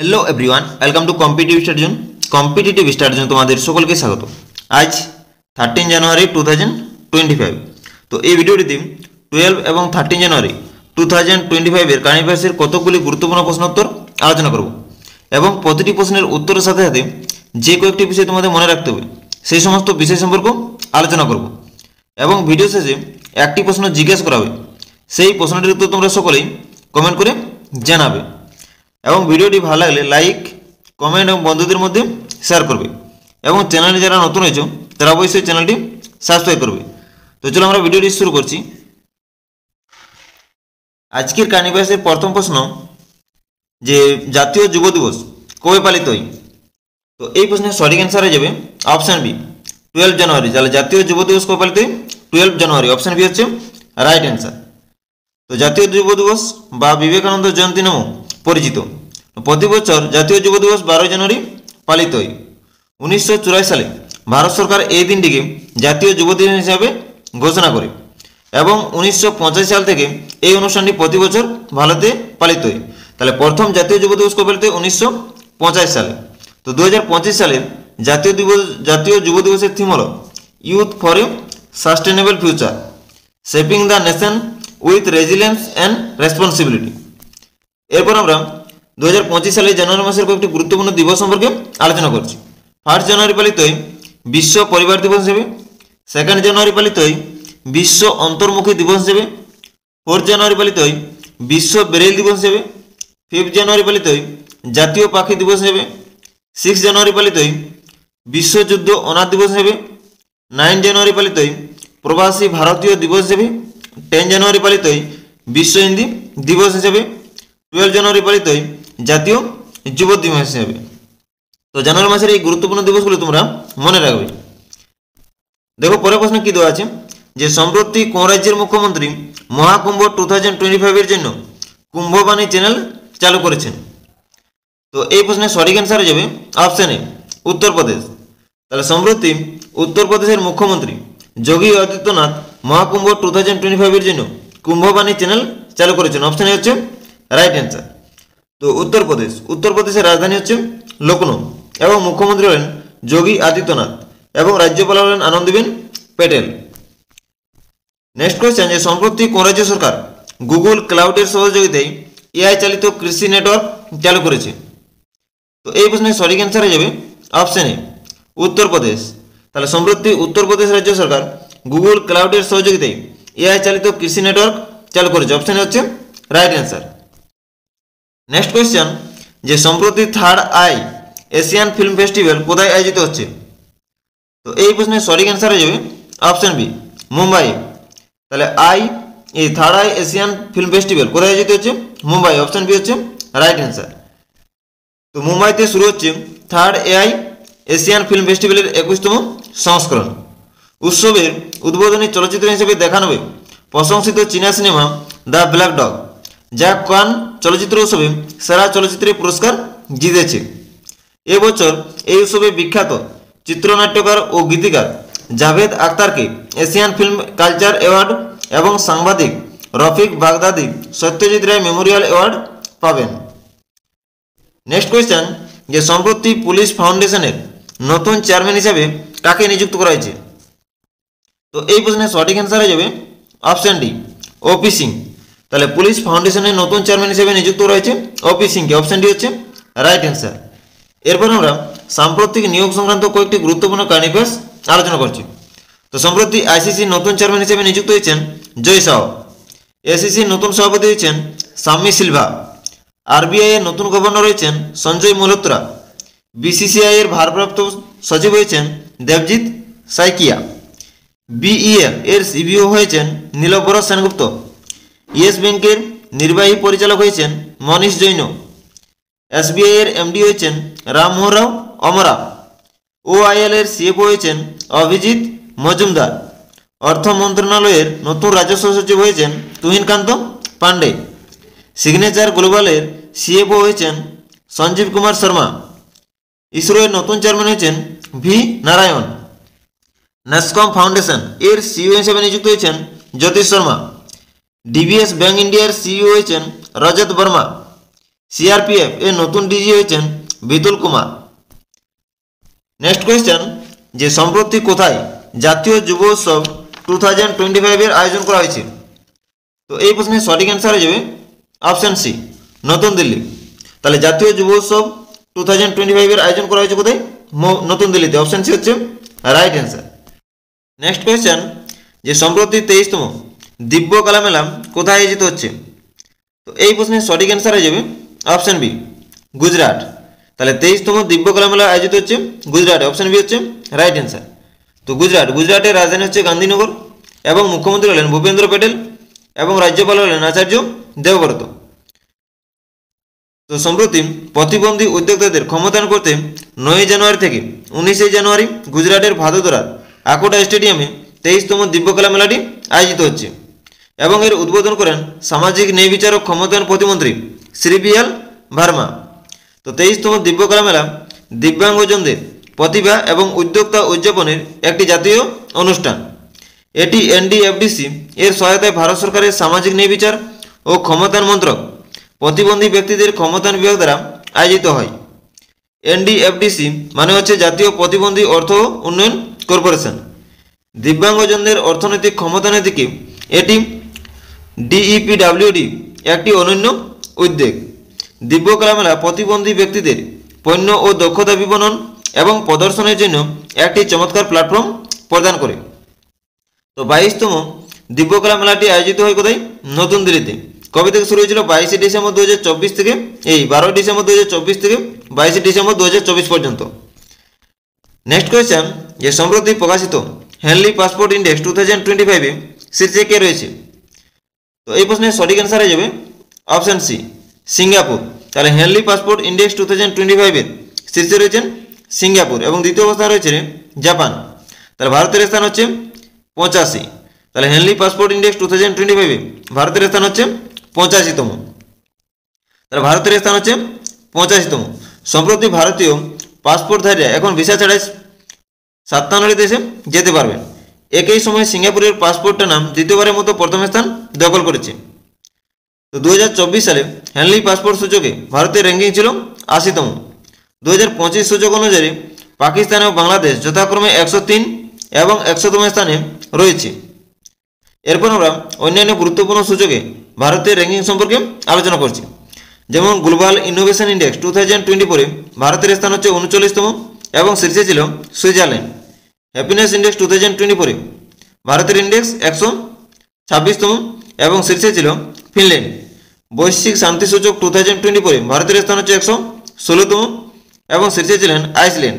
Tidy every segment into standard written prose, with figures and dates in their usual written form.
Hello everyone, welcome to competitive study zone तुम्हारे सकल के स्वागत। आज 13 জানুয়ারি 2025। तो ये भिडियोটিতে 12 এবং 13 জানুয়ারি 2025 এর কারেন্ট অ্যাফেয়ার্সের কতগুলি গুরুত্বপূর্ণ প্রশ্নোত্তর আলোচনা করব এবং প্রতিটি প্রশ্নের উত্তরের সাথে সাথে যে কয়েকটি বিষয় তোমাদের মনে রাখতে হবে সেই সমস্ত বিষয় সম্পর্কে আলোচনা করব এবং ভিডিও শেষে একটি প্রশ্ন জিজ্ঞেস করা হবে, সেই প্রশ্নটির উত্তর তোমরা সকলেই কমেন্ট করে জানাবে এবং ভিডিওটি ভালো লাগলে লাইক কমেন্ট এবং বন্ধুদের মধ্যে শেয়ার করবে এবং চ্যানেলে যারা নতুন হয়েছে তারা অবশ্যই চ্যানেলটি সাবস্ক্রাইব করবে। তো চলো আমরা ভিডিওটি শুরু করছি। আজকের কারেন্ট অ্যাফেয়ার্সের প্রথম প্রশ্ন যে জাতীয় যুব দিবস কবে পালিত হয়? তো এই প্রশ্নের সঠিক অ্যান্সার হয়ে যাবে অপশান বি 12 জানুয়ারি। তাহলে জাতীয় যুব দিবস কবে পালিত হয়? 12 জানুয়ারি। অপশান বি হচ্ছে রাইট অ্যান্সার। তো জাতীয় যুব দিবস বা বিবেকানন্দ জয়ন্তী নামেও পরিচিত। প্রতি বছর জাতীয় যুব দিবস 12 জানুয়ারি পালিত হয়। 1984 সালে ভারত সরকার এই দিনটিকে জাতীয় যুব দিবস হিসাবে ঘোষণা করে এবং 1950 সাল থেকে এই অনুষ্ঠানটি প্রতি বছর ভারতে পালিত হয়। তাহলে প্রথম জাতীয় যুব দিবস কবে পালিত হয়? 1950 সালে। তো 2025 সালে জাতীয় যুব দিবসের থিম হল youth for a sustainable future, shaping the nation with resilience and responsibility. এরপর আমরা 2025 সালে জানুয়ারি মাসের কয়েকটি গুরুত্বপূর্ণ দিবস সম্পর্কে আলোচনা করছি। 1 জানুয়ারি পালিত হয় বিশ্ব পরিবার দিবস হিসেবে। 2 জানুয়ারি পালিত হয় বিশ্ব অন্তর্মুখী দিবস হিসেবে। 4 জানুয়ারি পালিত হয় বিশ্ব ব্রেইল দিবস হিসেবে। 5 জানুয়ারি পালিত হয় জাতীয় পাখি দিবস হিসেবে। 6 জানুয়ারি পালিত হয় বিশ্ব যুদ্ধ অনাথ দিবস হিসেবে। 9 জানুয়ারি পালিত হয় প্রবাসী ভারতীয় দিবস হিসেবে। 10 জানুয়ারি পালিত হয় বিশ্ব হিন্দি দিবস হিসেবে। 12 জানুয়ারি পালিত হয় জাতীয় যুব দিবস হিসেবে। তো জানুয়ারি মাসের এই গুরুত্বপূর্ণ দিবসগুলো তোমরা মনে রাখবে। দেখো পরের প্রশ্ন কি দেওয়া আছে যে সম্প্রতি কোন রাজ্যের মুখ্যমন্ত্রী মহাকুম্ভ 2025 এর জন্য কুম্ভবাণী চ্যানেল চালু করেছেন? তো এই প্রশ্নের সঠিক অ্যান্সার হয়ে যাবে অপশন এ উত্তরপ্রদেশ। তাহলে সম্প্রতি উত্তরপ্রদেশের মুখ্যমন্ত্রী যোগী আদিত্যনাথ মহাকুম্ভ 2025 এর জন্য কুম্ভবাণী চ্যানেল চালু করেছেন। অপশন এ হচ্ছে রাইট অ্যান্সার। তো উত্তরপ্রদেশের রাজধানী হচ্ছে লখনৌ এবং মুখ্যমন্ত্রী হলেন যোগী আদিত্যনাথ এবং রাজ্যপাল হলেন আনন্দীবেন প্যাটেল। নেক্সট কোয়েশ্চেন যে সম্প্রতি কোন রাজ্য সরকার গুগল ক্লাউডের সহযোগিতায় এআই চালিত কৃষি নেটওয়ার্ক চালু করেছে? তো এই প্রশ্নের সঠিক অ্যান্সার হয়ে যাবে অপশন এ উত্তরপ্রদেশ। তাহলে সম্প্রতি উত্তরপ্রদেশ রাজ্য সরকার গুগল ক্লাউডের সহযোগিতায় এআই চালিত কৃষি নেটওয়ার্ক চালু করেছে। অপশন এ হচ্ছে রাইট অ্যান্সার। নেক্সট কোয়েশ্চেন যে সম্প্রতি third eye Asian film festival কোথায় আয়োজিত হচ্ছে? তো এই প্রশ্নের সঠিক অ্যান্সার হয়ে যাবে অপশন বি মুম্বাই। তাহলে third eye Asian film festival কোথায় আয়োজিত হচ্ছে? মুম্বাই। অপশন বি হচ্ছে রাইট অ্যান্সার। তো মুম্বাইতে শুরু হচ্ছে থার্ড এআই এশিয়ান ফিল্ম ফেস্টিভ্যালের 21তম সংস্করণ। উৎসবের উদ্বোধনী চলচ্চিত্র হিসেবে দেখানো হবে প্রশংসিত চীনা সিনেমা দ্য ব্ল্যাক ডগ, যা কান চলচ্চিত্র উৎসবে সেরা চলচ্চিত্রের পুরস্কার জিতেছে। এবছর এই উৎসবে বিখ্যাত চিত্রনাট্যকার ও গীতিকার জাভেদ আখতারকে এশিয়ান ফিল্ম কালচার অ্যাওয়ার্ড এবং সাংবাদিক রফিক বাগদাদি সত্যজিৎ রায় মেমোরিয়াল অ্যাওয়ার্ড পাবেন। নেক্সট কোয়েশ্চেন যে সম্প্রতি পুলিশ ফাউন্ডেশনের নতুন চেয়ারম্যান হিসাবে কাকে নিযুক্ত করা হয়েছে? তো এই প্রশ্নের সঠিক অ্যান্সার হয়ে যাবে অপশন ডি ওপি সিং। তাহলে পুলিশ ফাউন্ডেশনের নতুন চেয়ারম্যান হিসেবে নিযুক্ত রয়েছে ওপি সিংকে। অপশন ডি হচ্ছে রাইট অ্যান্সার। এরপর আমরা সাম্প্রতিক নিয়োগ সংক্রান্ত কয়েকটি গুরুত্বপূর্ণ কারেন্ট অ্যাফেয়ার্স আলোচনা করছি। তো সম্প্রতি আইসিসির নতুন চেয়ারম্যান হিসেবে নিযুক্ত হয়েছেন জয় শাহ। এসিসির নতুন সভাপতি হয়েছেন সাম্মি সিলভা। আরবিআই এর নতুন গভর্নর হয়েছেন সঞ্জয় মালহোত্রা। বিসিসিআই এর ভারপ্রাপ্ত সচিব হয়েছেন দেবজিৎ সাইকিয়া। বিইএল এর সিবিও হয়েছেন নীলব্বর সেনগুপ্ত। ইয়েস ব্যাংকের নির্বাহী পরিচালক হয়েছেন মনীষ জৈন। এসবিআই এর এমডি হয়েছেন রামমোহন রাও অমরা। ওআইএল এর সিএফও হয়েছেন অভিজিৎ মজুমদার। অর্থ মন্ত্রণালয়ের নতুন রাজস্ব সচিব হয়েছেন তুহিনকান্ত পান্ডে। সিগনেচার গ্লোবালের সিএফও হয়েছেন সঞ্জীব কুমার শর্মা। ইসরো এর নতুন চেয়ারম্যান হয়েছেন ভি নারায়ণ। ন্যাসকম ফাউন্ডেশন এর সিইও হিসেবে নিযুক্ত হয়েছেন জ্যোতিষ শর্মা। ডিবিএস ব্যাংক ইন্ডিয়ার সিইও হয়েছেন রজত বর্মা। সিআরপিএফ এর নতুন ডিজি হয়েছেন বিতুল কুমার। নেক্সট কোয়েশ্চেন, যে সম্প্রতি কোথায় জাতীয় যুব উৎসব 2025 এর আয়োজন করা হয়েছে? তো এই প্রশ্নের সঠিক অ্যান্সার হয়ে যাবে অপশন সি, নতুন দিল্লি। তাহলে জাতীয় যুব উৎসব 2025 এর আয়োজন করা হয়েছে কোথায়? নতুন দিল্লিতে। অপশন সি হচ্ছে রাইট অ্যান্সার। নেক্সট কোয়েশ্চেন, যে সম্প্রতি 23তম দিব্য কলা মেলা কোথায় আয়োজিত হচ্ছে? তো এই প্রশ্নের সঠিক অ্যান্সার হয়ে যাবে অপশন বি, গুজরাট। তাহলে 23তম দিব্য কলা মেলা আয়োজিত হচ্ছে গুজরাটে। অপশন বি হচ্ছে রাইট অ্যান্সার। তো গুজরাটের রাজধানী হচ্ছে গান্ধীনগর এবং মুখ্যমন্ত্রী হলেন ভূপেন্দ্র প্যাটেল এবং রাজ্যপাল হলেন আচার্য দেবব্রত। তো সম্প্রতি প্রতিবন্ধী উদ্যোক্তাদের ক্ষমতায়ন করতে 9 জানুয়ারি থেকে 19 জানুয়ারি গুজরাটের ভাদোদরার আকোটা স্টেডিয়ামে 23তম দিব্যকলা মেলাটি আয়োজিত হচ্ছে এবং এর উদ্বোধন করেন সামাজিক ন্যায় বিচারক ক্ষমতায়ন প্রতিমন্ত্রী শ্রী বি.এল. ভার্মা। তো 23তম দিব্যকলা মেলা দিব্যাঙ্গজনদের প্রতিভা এবং উদ্যোক্তা উদযাপনের একটি জাতীয় অনুষ্ঠান। এটি এনডিএফডিসি এর সহায়তায় ভারত সরকারের সামাজিক ন্যায় বিচার ও ক্ষমতায়ন মন্ত্রক প্রতিবন্ধী ব্যক্তিদের ক্ষমতায়ন বিভাগ দ্বারা আয়োজিত হয়। এনডিএফডিসি মানে হচ্ছে জাতীয় প্রতিবন্ধী অর্থ উন্নয়ন কর্পোরেশন। দিব্যাঙ্গজনদের অর্থনৈতিক ক্ষমতায়নের দিকে এটি ডিইপিডাব্লিউডি একটি অনন্য উদ্যোগ। দিব্যকলা মেলা প্রতিবন্ধী ব্যক্তিদের পণ্য ও দক্ষতা বিপণন এবং প্রদর্শনের জন্য একটি চমৎকার প্ল্যাটফর্ম প্রদান করে। তো 22তম দিব্যকলা মেলাটি আয়োজিত হয় কোথায়? নতুন দিল্লিতে। কবে থেকে শুরু হয়েছিল? 22 ডিসেম্বর 2024 থেকে 12 ডিসেম্বর 2024 থেকে 22 ডিসেম্বর 2024 পর্যন্ত। নেক্সট কোয়েশ্চেন, যে সম্প্রতি প্রকাশিত হেনলি পাসপোর্ট ইন্ডেক্স 2025 শীর্ষে কে রয়েছে? তো এই প্রশ্নের সঠিক অ্যান্সার হয়ে যাবে অপশন সি, সিঙ্গাপুর। তাহলে হেনলি পাসপোর্ট ইন্ডেক্স 2025 শীর্ষে রয়েছেন সিঙ্গাপুর এবং দ্বিতীয় অবস্থানে রয়েছে জাপান। তাহলে ভারতের স্থান হচ্ছে 85। তাহলে হেনলি পাসপোর্ট ইন্ডেক্স 2025 ভারতের স্থান হচ্ছে 85তম। তাহলে ভারতের স্থান হচ্ছে 85তম। সম্প্রতি ভারতীয় পাসপোর্টধারীরা এখন ভিসা ছাড়াই 57টি দেশে যেতে পারবেন। একই সময় সিঙ্গাপুরের পাসপোর্টটা নাম দ্বিতীয়বারের মতো প্রথম স্থান দখল করেছে। তো 2024 সালে হেনলি পাসপোর্ট সূচকে ভারতের র্যাঙ্কিং ছিল 80তম। 2025 সূচক অনুযায়ী পাকিস্তান ও বাংলাদেশ যথাক্রমে 103 এবং 100তম স্থানে রয়েছে। এরপর আমরা অন্যান্য গুরুত্বপূর্ণ সূচকে ভারতের র্যাঙ্কিং সম্পর্কে আলোচনা করছি। যেমন গ্লোবাল ইনোভেশন ইন্ডেক্স 2024 ভারতের স্থান হচ্ছে 39তম এবং শীর্ষে ছিল সুইজারল্যান্ড। হ্যাপিনেস ইন্ডেক্স 2024 ভারতের ইন্ডেক্স 126তম এবং শীর্ষে ছিল ফিনল্যান্ড। বৈশ্বিক শান্তি সূচক 2024 ভারতের স্থান হচ্ছে 116তম এবং শীর্ষে ছিলেন আইসল্যান্ড।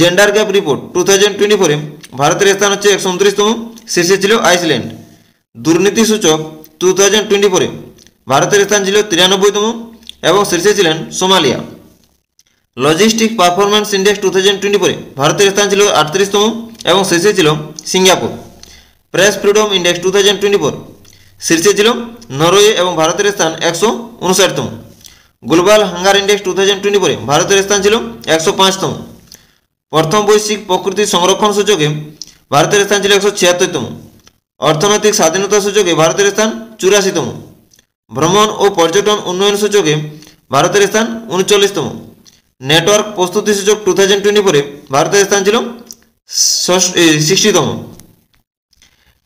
জেন্ডার গ্যাপ রিপোর্ট 2024 ভারতের স্থান হচ্ছে 129তম, শীর্ষে ছিল আইসল্যান্ড। দুর্নীতি সূচক 2024 ভারতের স্থান ছিল 93তম এবং শীর্ষে ছিলেন সোমালিয়া। লজিস্টিক পারফরম্যান্স ইন্ডেক্স 2024 ভারতের স্থান ছিল 38তম এবং শীর্ষে ছিল সিঙ্গাপুর। প্রেস ফ্রিডম ইন্ডেক্স 2024 শীর্ষে ছিল নরওয়ে এবং ভারতের স্থান 159তম। গ্লোবাল হাঙ্গার ইন্ডেক্স 2024 ভারতের স্থান ছিল 105তম। প্রথম বৈশ্বিক প্রকৃতি সংরক্ষণ সূচকে ভারতের স্থান ছিল 176তম। অর্থনৈতিক স্বাধীনতা সূচকে ভারতের স্থান 84তম। ভ্রমণ ও পর্যটন উন্নয়ন সূচকে ভারতের স্থান 39তম। নেটওয়ার্ক প্রস্তুতি সূচক 2024 ভারতের স্থান ছিল 60তম।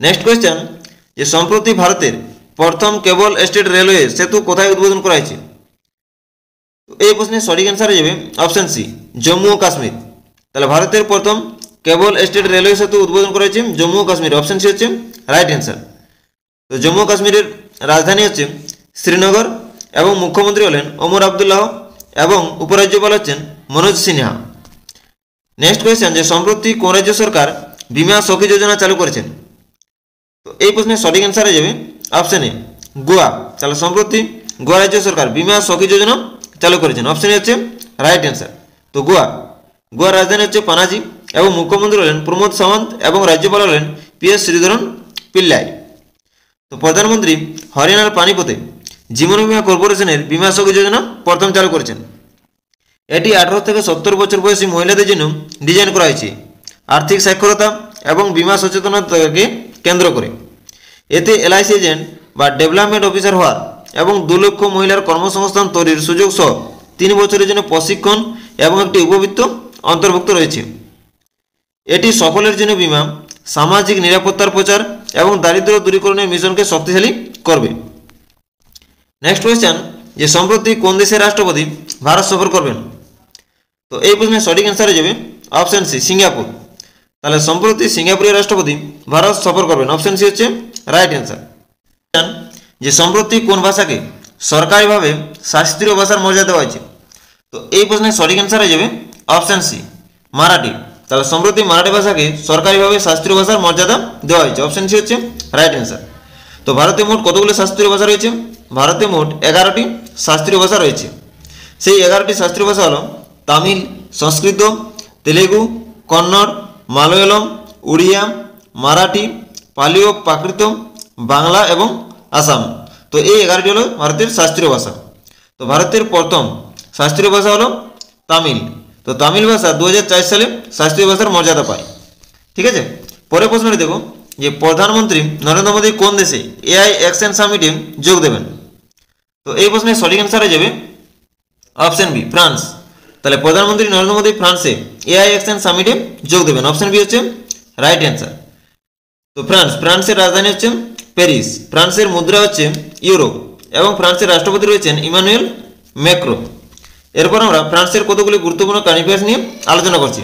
নেক্সট কোয়েশ্চেন, যে সম্প্রতি ভারতের প্রথম কেবল স্টেট রেলওয়ে সেতু কোথায় উদ্বোধন করা হয়েছে? এই প্রশ্নের সঠিক অ্যান্সার হয়ে যাবে অপশন সি, জম্মু ও কাশ্মীর। তাহলে ভারতের প্রথম কেবল স্টেট রেলওয়ে সেতু উদ্বোধন করা হয়েছে জম্মু ও কাশ্মীর। অপশন সি হচ্ছে রাইট অ্যান্সার। তো জম্মু ও কাশ্মীরের রাজধানী হচ্ছে শ্রীনগর এবং মুখ্যমন্ত্রী হলেন ওমর আবদুল্লাহ এবং উপরাজ্যপাল হচ্ছেন মনোজ সিনহা। নেক্সট কোয়েশ্চেন, যে সম্প্রতি কোন রাজ্য সরকার বীমা সখী যোজনা চালু করেছেন? তো এই প্রশ্নের সঠিক অ্যান্সার হয়ে যাবে অপশন এ, গোয়া। তাহলে সম্প্রতি গোয়া রাজ্য সরকার বীমা সখী যোজনা চালু করেছেন। অপশন এ হচ্ছে রাইট অ্যান্সার। তো গোয়ার রাজধানী হচ্ছে পানাজি এবং মুখ্যমন্ত্রী হলেন প্রমোদ সাওয়ন্ত এবং রাজ্যপাল হলেন পি.এস. শ্রীধরন পিল্লাই। তো প্রধানমন্ত্রী হরিয়ানার পানিপথে জীবন বীমা কর্পোরেশনের বীমা সখী যোজনা প্রথম চালু করেছেন। এটি 18 থেকে 70 বছর বয়সী মহিলাদের জন্য ডিজাইন করা হয়েছে। আর্থিক সাক্ষরতা এবং বীমা সচেতনতাকে কেন্দ্র করে। এতে এলআইসি এজেন্ট বা ডেভেলপমেন্ট অফিসার হওয়ার এবং 2 লক্ষ মহিলার কর্মসংস্থান তৈরির সুযোগ সহ 3 বছরের জন্য প্রশিক্ষণ এবং একটি উপবৃত্ত অন্তর্ভুক্ত রয়েছে। এটি সকলের জন্য বীমা, সামাজিক নিরাপত্তার প্রচার এবং দারিদ্র্য দূরীকরণের মিশনকে শক্তিশালী করবে। নেক্সট কোয়েশ্চেন, যে সম্প্রতি কোন দেশের রাষ্ট্রপতি ভারত সফর করবেন? তো এই প্রশ্নের সঠিক অ্যান্সার হয়ে যাবে অপশন সি, সিঙ্গাপুর। তাহলে সম্প্রতি সিঙ্গাপুরের রাষ্ট্রপতি ভারত সফর করবেন, অপশন সি হচ্ছে রাইট অ্যান্সার। যে সম্প্রতি কোন ভাষাকে সরকারিভাবে শাস্ত্রীয় ভাষার মর্যাদা দেওয়া হয়েছে? তো এই প্রশ্নের সঠিক অ্যান্সার হয়ে যাবে অপশন সি, মারাঠি। তাহলে সম্প্রতি মারাঠি ভাষাকে সরকারিভাবে শাস্ত্রীয় ভাষার মর্যাদা দেওয়া হয়েছে, অপশন সি হচ্ছে রাইট অ্যান্সার। তো ভারতে মোট কতগুলো শাস্ত্রীয় ভাষা রয়েছে? ভারতে মোট 11টি শাস্ত্রীয় ভাষা রয়েছে। সেই 11টি শাস্ত্রীয় ভাষা হলো তামিল, সংস্কৃত, তেলেগু, কন্নড়, মালয়ালম, উড়িয়া, মারাঠি, পালি ও প্রাকৃত, বাংলা এবং আসাম। তো এই 11টি হলো ভারতের শাস্ত্রীয় ভাষা। তো ভারতের প্রথম শাস্ত্রীয় ভাষা হলো তামিল। তো তামিল ভাষা 2004 সালে শাস্ত্রীয় ভাষার মর্যাদা পায়। ঠিক আছে, পরের প্রশ্নটি দেখো, যে প্রধানমন্ত্রী নরেন্দ্র মোদী কোন দেশে এআই অ্যাকশন সামিটে যোগ দেবেন? তো এই প্রশ্নের সঠিক অ্যান্সার হয়ে যাবে অপশন বি, ফ্রান্স। তাহলে প্রধানমন্ত্রী নরেন্দ্র মোদী ফ্রান্সে এআই অ্যাকশন সামিটে যোগ দেবেন, অপশন বি হচ্ছে রাইট অ্যান্সার। তো ফ্রান্সের রাজধানী হচ্ছে প্যারিস, ফ্রান্সের মুদ্রা হচ্ছে ইউরো এবং ফ্রান্সের রাষ্ট্রপতি রয়েছেন ইমানুয়েল ম্যাক্রো। এরপর আমরা ফ্রান্সের কতগুলি গুরুত্বপূর্ণ কারেন্ট অ্যাফেয়ার্স নিয়ে আলোচনা করছি।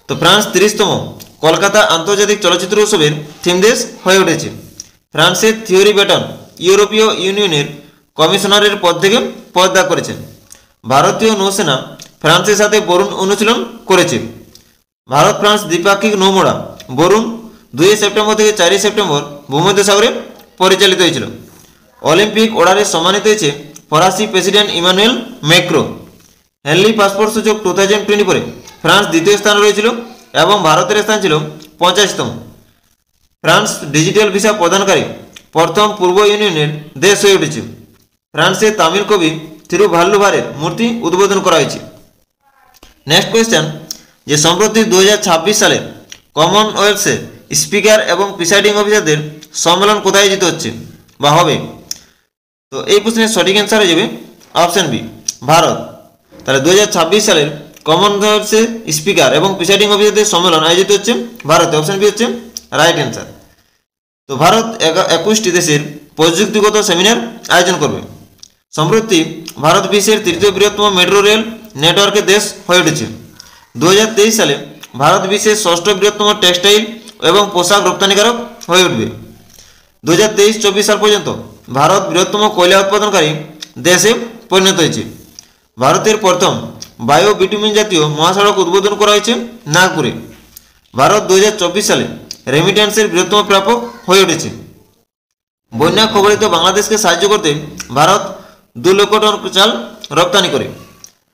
তো ফ্রান্স 30তম কলকাতা আন্তর্জাতিক চলচ্চিত্র উৎসবের থিম দেশ হয়ে উঠেছে। ফ্রান্সের থিওরি ব্যাটন ইউরোপীয় ইউনিয়নের কমিশনারের পদ থেকে পদত্যাগ করেছেন। ভারতীয় নৌসেনা ফ্রান্সের সাথে বরুণ অনুশীলন করেছে। ভারত ফ্রান্স দ্বিপাক্ষিক নৌমড়া বরুণ 2 সেপ্টেম্বর থেকে 4 সেপ্টেম্বর ভূমধ্যসাগরে পরিচালিত হয়েছিল। অলিম্পিক অর্ডারে সম্মানিত হয়েছে ফরাসি president Emmanuel Macron. Henley passport সূচক 2024 ফ্রান্স দ্বিতীয় স্থানে রয়েছিল এবং ভারতের স্থান ছিল 50তম। ফ্রান্স ডিজিটাল ভিসা প্রদানকারী প্রথম পূর্ব ইউনিয়নের দেশ হয়ে উঠেছে। ফ্রান্সের তামিল কবি থিরুভাল্লুভারের মূর্তি উদ্বোধন করা হয়েছে। নেক্সট কোয়েশ্চেন, যে সম্প্রতি 2026 সালে কমনওয়েলথের স্পিকার এবং প্রিসাইডিং অফিসারদের সম্মেলন কোথায় আয়োজিত হচ্ছে বা হবে? তো এই প্রশ্নের সঠিক অ্যান্সার হয়ে যাবে অপশন বি, ভারত। তাহলে 2026 সালের কমনওয়েলথের স্পিকার এবং প্রিসাইডিং অফিসারদের সম্মেলন আয়োজিত হচ্ছে ভারতে, অপশন বি হচ্ছে রাইট অ্যান্সার। তো ভারত 21টি দেশের প্রযুক্তিগত সেমিনার আয়োজন করবে। সম্প্রতি ভারত বিশ্বের 3য় বৃহত্তম মেট্রো রেল নেটওয়ার্কের দেশ হয়ে উঠেছে। 2023 সালে ভারত বিশ্বের 6ষ্ঠ বৃহত্তম টেক্সটাইল এবং পোশাক রপ্তানিকারক হয়ে উঠবে। 2023-24 সাল পর্যন্ত ভারত বৃহত্তম কয়লা উৎপাদনকারী দেশে পরিণত হয়েছে। ভারতের প্রথম বায়ো বিটুমিন জাতীয় মহাসড়ক উদ্বোধন করা হয়েছে নাগপুরে। ভারত 2024 সালে রেমিট্যান্সের বৃহত্তম প্রাপক হয়ে উঠেছে। বন্যা কবলিত বাংলাদেশকে সাহায্য করতে ভারত 2 লক্ষ টন চাল রপ্তানি করে।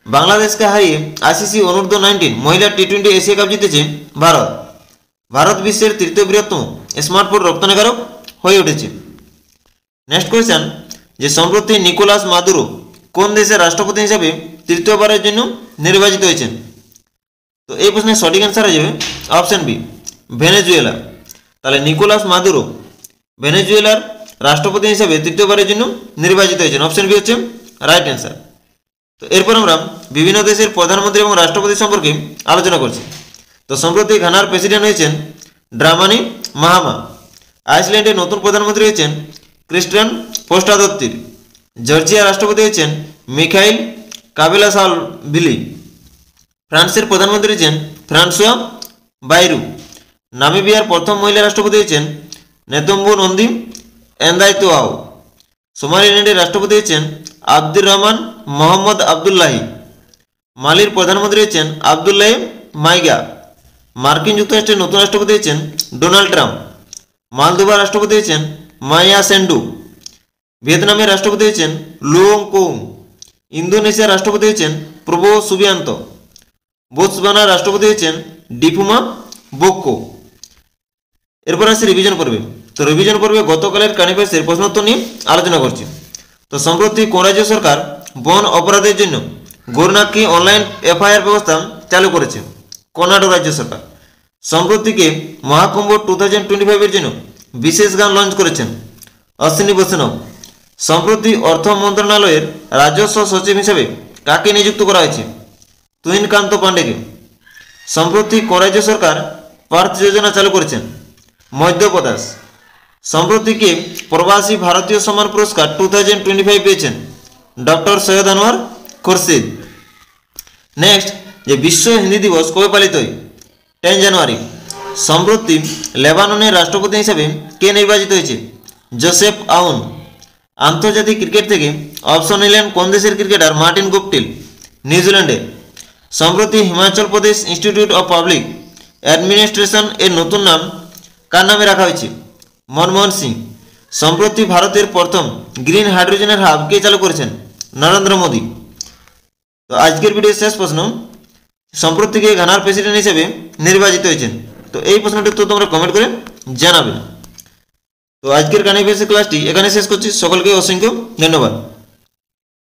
বাংলাদেশকে হারিয়ে আইসিসি অনূর্ধ্ব-19 মহিলা টি20 এশিয়া কাপ জিতেছে ভারত। ভারত বিশ্বের 3য় বৃহত্তম স্মার্টফোন রপ্তানিকারক হয়ে উঠেছে। নেক্সট কোয়েশ্চেন, যে সম্প্রতি নিকোলাস মাদুরো কোন দেশের রাষ্ট্রপতি হিসাবে 3য়বারের জন্য নির্বাচিত হয়েছেন? তো এই প্রশ্নের সঠিক অ্যান্সার হয়ে যাবে অপশন বি, ভেনেজুয়েলা। তাহলে নিকোলাস মাদুরো ভেনেজুয়েলার রাষ্ট্রপতি হিসেবে 3য়বারের জন্য নির্বাচিত হয়েছেন, অপশন বি হচ্ছে রাইট অ্যান্সার। তো এরপর আমরা বিভিন্ন দেশের প্রধানমন্ত্রী এবং রাষ্ট্রপতি সম্পর্কে আলোচনা করছি। তো সম্প্রতি ঘানার প্রেসিডেন্ট হয়েছেন ড্রামানি মাহামা। আইসল্যান্ডের নতুন প্রধানমন্ত্রী হয়েছেন ক্রিস্টিয়ান পোস্টাদত্তির। জর্জিয়ার রাষ্ট্রপতি হয়েছেন মিখাইল কাবেলাসালভিলি। ফ্রান্সের প্রধানমন্ত্রী হয়েছেন ফ্রান্সুয়া বাইরু। নামিবিয়ার প্রথম মহিলা রাষ্ট্রপতি হয়েছেন নেতম্বু নন্দী এন্দাইতোয়াও। সোমালিল্যান্ডের রাষ্ট্রপতি হয়েছেন আব্দুর রহমান মোহাম্মদ আবদুল্লাহি। মালির প্রধানমন্ত্রী হয়েছেন আবদুল্লাহ মাইগা। মার্কিন যুক্তরাষ্ট্রের নতুন রাষ্ট্রপতি হয়েছেন ডোনাল্ড ট্রাম্প। মালদোভার রাষ্ট্রপতি হয়েছেন মাইয়া সেন্ডু। ভিয়েতনামের রাষ্ট্রপতি হয়েছেন লুওং কোং। ইন্দোনেশিয়ার রাষ্ট্রপতি হয়েছেন প্রবো সুবিয়ান্ত। বোতসওয়ানার রাষ্ট্রপতি হয়েছেন ডিপুমা বোক্কো। এরপর আসছে রিভিশন পর্বে। তো রিভিশন পর্বে গতকালের কানিফেসের প্রশ্নোত্তর নিয়ে আলোচনা করছি। তো সম্প্রতি কোন রাজ্য সরকার বন অপরাধের জন্য গৌরনাক্ষী অনলাইন এফআইআর ব্যবস্থা চালু করেছে? কর্ণাটক রাজ্য সরকার। সম্প্রতিকে মহাকুম্ভ 2025 এর জন্য বিশেষ গান লঞ্চ করেছেন অশ্বিনী বৈষ্ণব। সম্প্রতি অর্থ মন্ত্রণালয়ের রাজস্ব সচিব হিসেবে কাকে নিযুক্ত করা হয়েছে? তুহিনকান্ত পান্ডেকে। সম্প্রতি কোন রাজ্য সরকার পার্থ যোজনা চালু করেছেন? মধ্যপ্রদেশ। সম্প্রতি কে প্রবাসী ভারতীয় সম্মান পুরস্কার 2025 পেয়েছেন? ডক্টর সৈয়দ আনোয়ার খুরশিদ। নেক্সট, যে বিশ্ব হিন্দি দিবস কবে পালিত হয়? 10 জানুয়ারি। সম্প্রতি লেবাননের রাষ্ট্রপতি হিসেবে কে নির্বাচিত হয়েছে? জোসেফ আউন। আন্তর্জাতিক ক্রিকেট থেকে অবসর নিলেন কোন দেশের ক্রিকেটার মার্টিন গুপটিল? নিউজিল্যান্ডে। সম্প্রতি Himachal Pradesh institute of public administration এর নতুন নাম কার নামে রাখা হয়েছে? মনমোহন সিং। সম্প্রতি ভারতের প্রথম গ্রিন হাইড্রোজেনের হাব কে চালু করেছেন? নরেন্দ্র মোদী। তো আজকের ভিডিওর শেষ প্রশ্ন, সম্প্রতি কে ঘানার প্রেসিডেন্ট হিসেবে নির্বাচিত হয়েছেন? তো এই প্রশ্নটি তো তোমরা কমেন্ট করে জানাবে। তো আজকের গানের ক্লাসটি এখানে শেষ করছি। সকলকে অসংখ্য ধন্যবাদ।